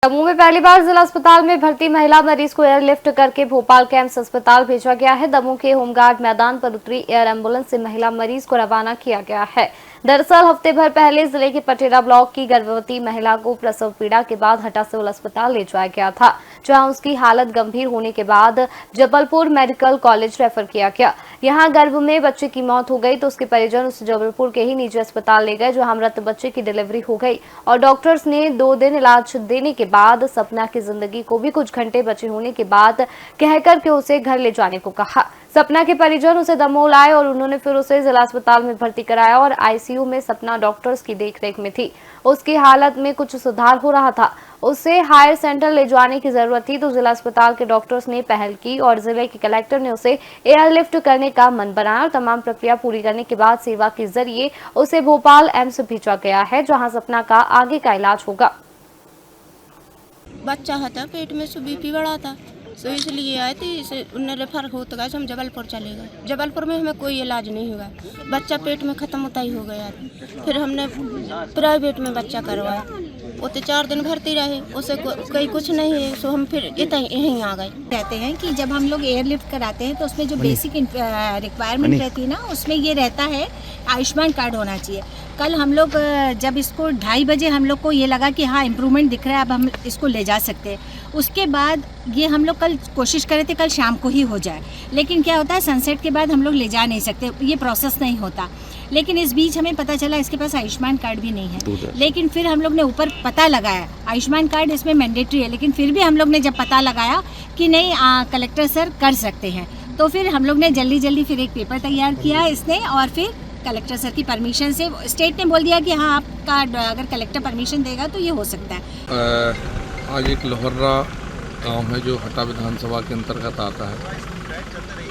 जम्मू में पहली बार जिला अस्पताल में भर्ती महिला मरीज को एयरलिफ्ट करके भोपाल के एम्स अस्पताल भेजा गया है। दमोह के होमगार्ड मैदान पर उतरी एयर एम्बुलेंस से महिला मरीज को रवाना किया गया है। दरअसल हफ्ते भर पहले जिले के पटेरा ब्लॉक की गर्भवती महिला को प्रसव पीड़ा के बाद हटा सिविल अस्पताल ले जाया गया था, जहां उसकी हालत गंभीर होने के बाद जबलपुर मेडिकल कॉलेज रेफर किया गया। यहां गर्भ में बच्चे की मौत हो गई तो उसके परिजन उसे जबलपुर के ही निजी अस्पताल ले गए, जहां मृत बच्चे की डिलीवरी हो गई और डॉक्टर्स ने 2 दिन इलाज देने के बाद सपना की जिंदगी को भी कुछ घंटे बचे होने के बाद कहकर के उसे घर ले जाने को कहा। सपना के परिजन उसे दमोह लाए और उन्होंने फिर उसे जिला अस्पताल में भर्ती कराया और आईसीयू में सपना डॉक्टर्स की देखरेख में थी। उसकी हालत में कुछ सुधार हो रहा था, उसे हायर सेंटर ले जाने की जरूरत थी तो जिला अस्पताल के डॉक्टर्स ने पहल की और जिले के कलेक्टर ने उसे एयरलिफ्ट करने का मन बनाया और तमाम प्रक्रिया पूरी करने के बाद सेवा के जरिए उसे भोपाल एम्स भेजा गया है, जहां सपना का आगे का इलाज होगा। बच्चा था पेट में, सो बीपी बढ़ा था, सो इसलिए आए थे। इसे उन्हें रेफर होता गया, हम जबलपुर चले गए। जबलपुर में हमें कोई इलाज नहीं हुआ, बच्चा पेट में ख़त्म होता ही हो गया। फिर हमने प्राइवेट में बच्चा करवाया, वो तो 4 दिन भर्ती रहे, उसे कोई कुछ नहीं है, सो हम फिर यहीं आ गए। कहते हैं कि जब हम लोग एयरलिफ्ट कराते हैं तो उसमें जो बेसिक रिक्वायरमेंट रहती है ना, उसमें ये रहता है आयुष्मान कार्ड होना चाहिए। कल हम लोग जब इसको 2:30 बजे हम लोग को ये लगा कि हाँ इम्प्रूवमेंट दिख रहा है, अब हम इसको ले जा सकते हैं। उसके बाद ये हम लोग कल कोशिश करे थे कल शाम को ही हो जाए, लेकिन क्या होता है सनसेट के बाद हम लोग ले जा नहीं सकते, ये प्रोसेस नहीं होता। लेकिन इस बीच हमें पता चला इसके पास आयुष्मान कार्ड भी नहीं है। लेकिन फिर हम लोग ने ऊपर पता लगाया, आयुष्मान कार्ड इसमें मैंडेटरी है, लेकिन फिर भी हम लोग ने जब पता लगाया कि नहीं कलेक्टर सर कर सकते हैं, तो फिर हम लोग ने जल्दी फिर एक पेपर तैयार किया इसने और फिर कलेक्टर सर की परमिशन से स्टेट ने बोल दिया कि हाँ आपका अगर कलेक्टर परमिशन देगा तो ये हो सकता है। आज एक लोहर्रा गांव है जो हटा विधानसभा के अंतर्गत आता है,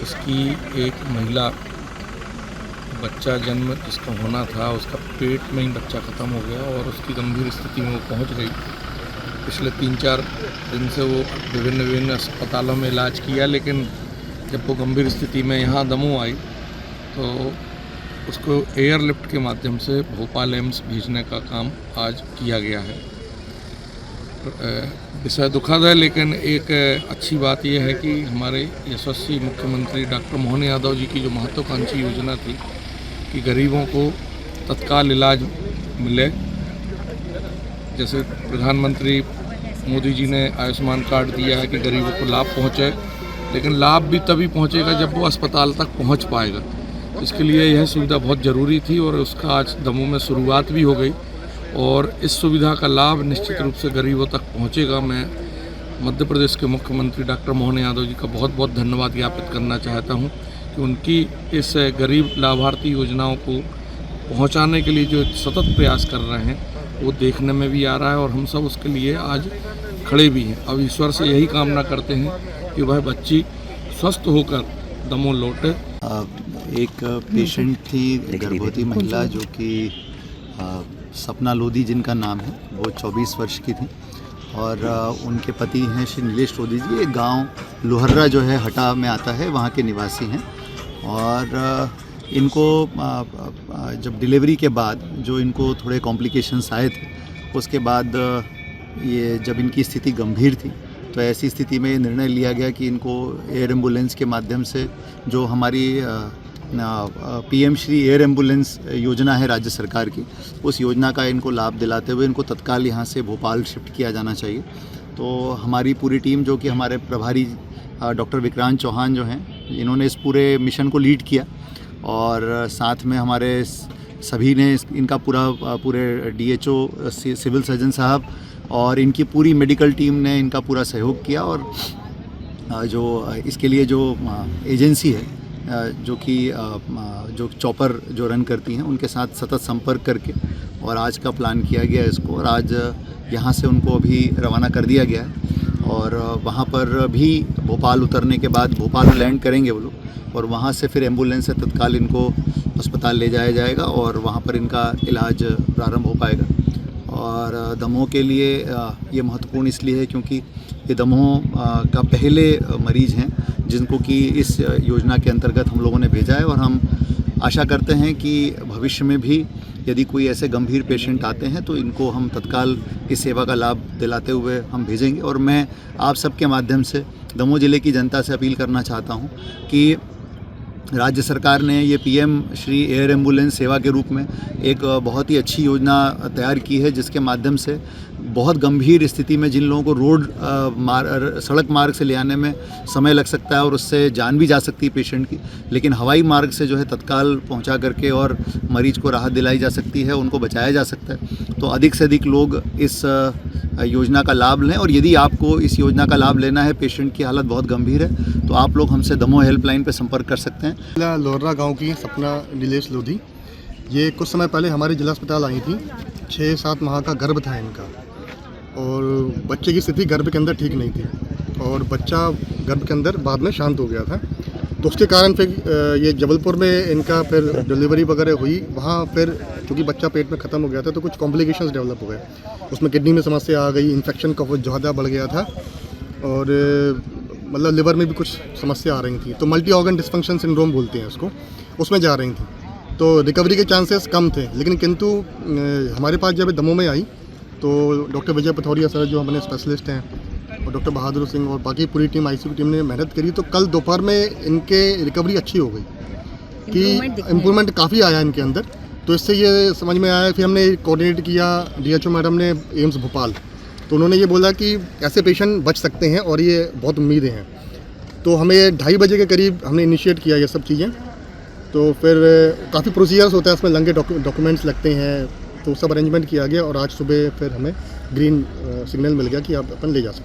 उसकी एक महिला बच्चा जन्म जिसका होना था, उसका पेट में ही बच्चा ख़त्म हो गया और उसकी गंभीर स्थिति में वो पहुंच गई। पिछले 3-4 दिन से वो विभिन्न अस्पतालों में इलाज किया, लेकिन जब वो गंभीर स्थिति में यहाँ दमोह आई तो उसको एयरलिफ्ट के माध्यम से भोपाल एम्स भेजने का काम आज किया गया है। विषय दुखद है, लेकिन एक अच्छी बात यह है कि हमारे यशस्वी मुख्यमंत्री डॉक्टर मोहन यादव जी की जो महत्वाकांक्षी योजना थी कि गरीबों को तत्काल इलाज मिले, जैसे प्रधानमंत्री मोदी जी ने आयुष्मान कार्ड दिया है कि गरीबों को लाभ पहुँचे, लेकिन लाभ भी तभी पहुँचेगा जब वो अस्पताल तक पहुँच पाएगा। इसके लिए यह सुविधा बहुत ज़रूरी थी और उसका आज दमोह में शुरुआत भी हो गई और इस सुविधा का लाभ निश्चित रूप से गरीबों तक पहुंचेगा। मैं मध्य प्रदेश के मुख्यमंत्री डॉक्टर मोहन यादव जी का बहुत बहुत धन्यवाद ज्ञापित करना चाहता हूं कि उनकी इस गरीब लाभार्थी योजनाओं को पहुंचाने के लिए जो सतत प्रयास कर रहे हैं वो देखने में भी आ रहा है और हम सब उसके लिए आज खड़े भी हैं। अब ईश्वर से यही कामना करते हैं कि वह बच्ची स्वस्थ होकर दमोह लौटे। एक पेशेंट थी गर्भवती महिला जो कि सपना लोधी जिनका नाम है, वो 24 वर्ष की थी और उनके पति हैं श्री नीलेश लोधी जी। एक गांव लोहर्रा जो है हटा में आता है, वहां के निवासी हैं और इनको जब डिलीवरी के बाद जो इनको थोड़े कॉम्प्लिकेशंस आए थे, उसके बाद ये जब इनकी स्थिति गंभीर थी तो ऐसी स्थिति में निर्णय लिया गया कि इनको एयर एम्बुलेंस के माध्यम से जो हमारी पीएम श्री एयर एम्बुलेंस योजना है राज्य सरकार की, उस योजना का इनको लाभ दिलाते हुए इनको तत्काल यहाँ से भोपाल शिफ्ट किया जाना चाहिए। तो हमारी पूरी टीम जो कि हमारे प्रभारी डॉक्टर विक्रांत चौहान जो हैं, इन्होंने इस पूरे मिशन को लीड किया और साथ में हमारे सभी ने इनका पूरे DHO सिविल सर्जन साहब और इनकी पूरी मेडिकल टीम ने इनका पूरा सहयोग किया और जो इसके लिए जो एजेंसी है जो कि जो चॉपर जो रन करती हैं, उनके साथ सतत संपर्क करके और आज का प्लान किया गया इसको और आज यहाँ से उनको अभी रवाना कर दिया गया है और वहाँ पर भी भोपाल उतरने के बाद भोपाल लैंड करेंगे वो लोग और वहाँ से फिर एम्बुलेंस से तत्काल इनको अस्पताल ले जाया जाएगा और वहाँ पर इनका इलाज प्रारंभ हो पाएगा। और दमोह के लिए ये महत्वपूर्ण इसलिए है क्योंकि ये दमोह का पहले मरीज़ हैं जिनको कि इस योजना के अंतर्गत हम लोगों ने भेजा है और हम आशा करते हैं कि भविष्य में भी यदि कोई ऐसे गंभीर पेशेंट आते हैं तो इनको हम तत्काल इस सेवा का लाभ दिलाते हुए हम भेजेंगे। और मैं आप सबके माध्यम से दमोह ज़िले की जनता से अपील करना चाहता हूँ कि राज्य सरकार ने ये पीएम श्री एयर एम्बुलेंस सेवा के रूप में एक बहुत ही अच्छी योजना तैयार की है, जिसके माध्यम से बहुत गंभीर स्थिति में जिन लोगों को सड़क मार्ग से ले आने में समय लग सकता है और उससे जान भी जा सकती है पेशेंट की, लेकिन हवाई मार्ग से जो है तत्काल पहुंचा करके और मरीज को राहत दिलाई जा सकती है, उनको बचाया जा सकता है। तो अधिक से अधिक लोग इस योजना का लाभ लें। और यदि आपको इस योजना का लाभ लेना है, पेशेंट की हालत बहुत गंभीर है, तो आप लोग हमसे दमोह हेल्पलाइन पर संपर्क कर सकते हैं। लोहरा गांव की सपना नीलेश लोधी, ये कुछ समय पहले हमारे जिला अस्पताल आई थी। 6-7 माह का गर्भ था इनका और बच्चे की स्थिति गर्भ के अंदर ठीक नहीं थी और बच्चा गर्भ के अंदर बाद में शांत हो गया था। तो उसके कारण फिर ये जबलपुर में इनका फिर डिलीवरी वगैरह हुई। वहाँ फिर क्योंकि बच्चा पेट में ख़त्म हो गया था तो कुछ कॉम्प्लिकेशंस डेवलप हो गए, उसमें किडनी में समस्या आ गई, इन्फेक्शन का बहुत ज़्यादा बढ़ गया था और मतलब लिवर में भी कुछ समस्या आ रही थी। तो मल्टी ऑर्गन डिस्फंक्शन सिंड्रोम बोलते हैं उसको, उसमें जा रही थी। तो रिकवरी के चांसेस कम थे, लेकिन किंतु हमारे पास जब दमोह में आई तो डॉक्टर विजय पथौरिया सर जो हमारे स्पेशलिस्ट हैं और डॉक्टर बहादुर सिंह और बाकी पूरी टीम आईसीयू टीम ने मेहनत करी। तो कल दोपहर में इनके रिकवरी अच्छी हो गई कि इम्प्रूवमेंट काफ़ी आया इनके अंदर। तो इससे ये समझ में आया, फिर हमने कोऑर्डिनेट किया डीएचओ मैडम ने एम्स भोपाल, तो उन्होंने ये बोला कि ऐसे पेशेंट बच सकते हैं और ये बहुत उम्मीदें हैं। तो हमें 2:30 बजे के करीब हमने इनिशिएट किया ये सब चीज़ें। तो फिर काफ़ी प्रोसीजर्स होता है, उसमें लंबे डॉक्यूमेंट्स लगते हैं, तो सब अरेंजमेंट किया गया और आज सुबह फिर हमें ग्रीन सिग्नल मिल गया कि आप अपन ले जा सकते हैं।